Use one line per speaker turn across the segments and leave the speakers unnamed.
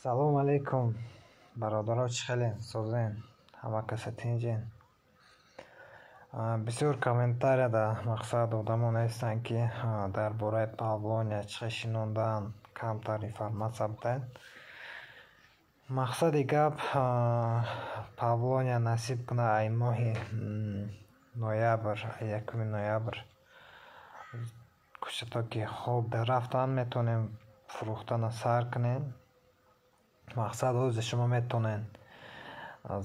Салом алейкум, бародаро, чӣ хелен? Созен? Ҳама каса тинҷен? Бисёр комментария дар мақсад одамон ҳастанд, ки дар бораи павлония чӣ шинондаанд, камтар информатсия буданд. Мақсади гап павлония насиб кунад ай моҳи ноябр, 1 ноябр кӯчато ки хоб дарафтанд метонем фурӯхтана сар кунем. Мақсад ҳозир шумо метонед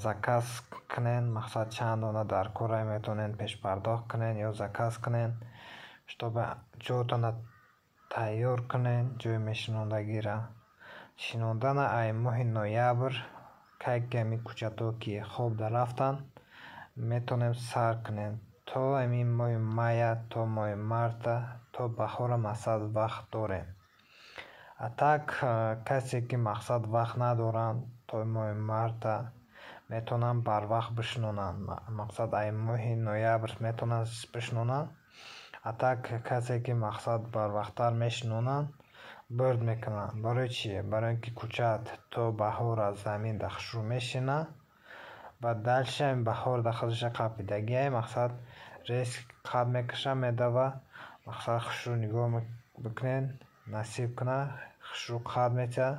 заказ кунед, мақсад чанд дона дар кора метонед пешпардохт кунед ё заказ кунед, чтобы ҷойатона тайёр кунед, ҷои мешинондагиро. Шинондана ай моҳи ноябр кайки ами кӯчато ки хоб дарафтанд метонем сар кунем то ами моҳи майя то моҳи марта то баҳора мақсад вақт дорем. атак касе ки мақсад вақт надоранд то моҳи марта метонанд барвақт бишинонанд. Мақсад ай моҳи ноябр метонанд бишинонанд. атак касе ки мақсад барвақттар мешинонанд бурд мекунанд. Барои чӣ? Барои ин ки кӯчат то баҳор аз замин дахшрӯ мешинад ва дальше баҳор дахлиша қапидагия мақсад риск қад мекаша медава. мақсад хушрӯ нигоҳ бикунед, насиб кунад, хушрӯ қад мета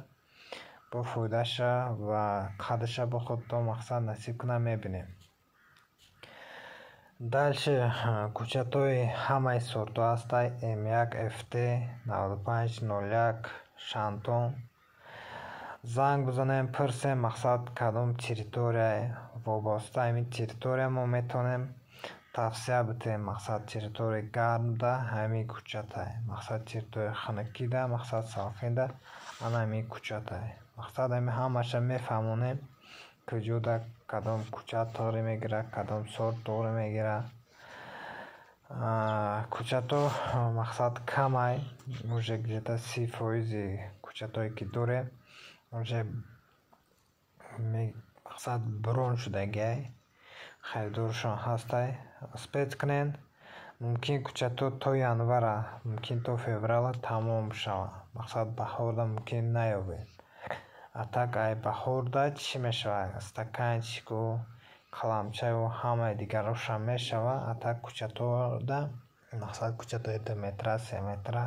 бо фоидаша ва қадаша бо худ то мақсад насиб кунад мебинем. дальше кӯчатои ҳамаи сорту ҳастай М1 FT 9501 Шантон. занг бизанем, пирсем мақсад кадом территория вобаста ҳамин территория мо метонем тавсия битем. мақсад территорияи гармда ҳамин кӯчатай, мақсад территорияи хунукида, мақсад салқинда ана ҳамин кӯчатай. мақсад ҳамин ҳамаша мефаҳмонем куҷода кадом кӯчат тоғри мегира, кадом сорт тоғри мегира. кӯчато мақсад камай уже где-то 30% кӯчатое ки дорем уже мақсад брон шудагиай харидоршон ҳастай. спец кунед. мумкин кӯчато то январа, мумкин то феврала тамом шавад. мақсад баҳорда мумкин наёбед. атак ай баҳорда чӣ мешавад? стаканчику, қаламчаю ҳамаи дигарошам мешавад. атак кӯчатода мақсад кӯчатои 2 метра, 3 метра,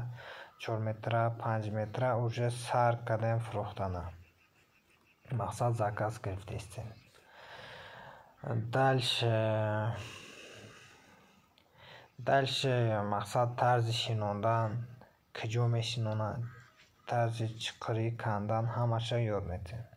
4 метра, 5 метра уже сар кардем фурӯхтана. мақсад заказ гирифтаистем. дальше мақсад тарзи шинондан, куҷо мешинонанд, тарзи чиқирӣ кандан ҳамаша ёд метавем.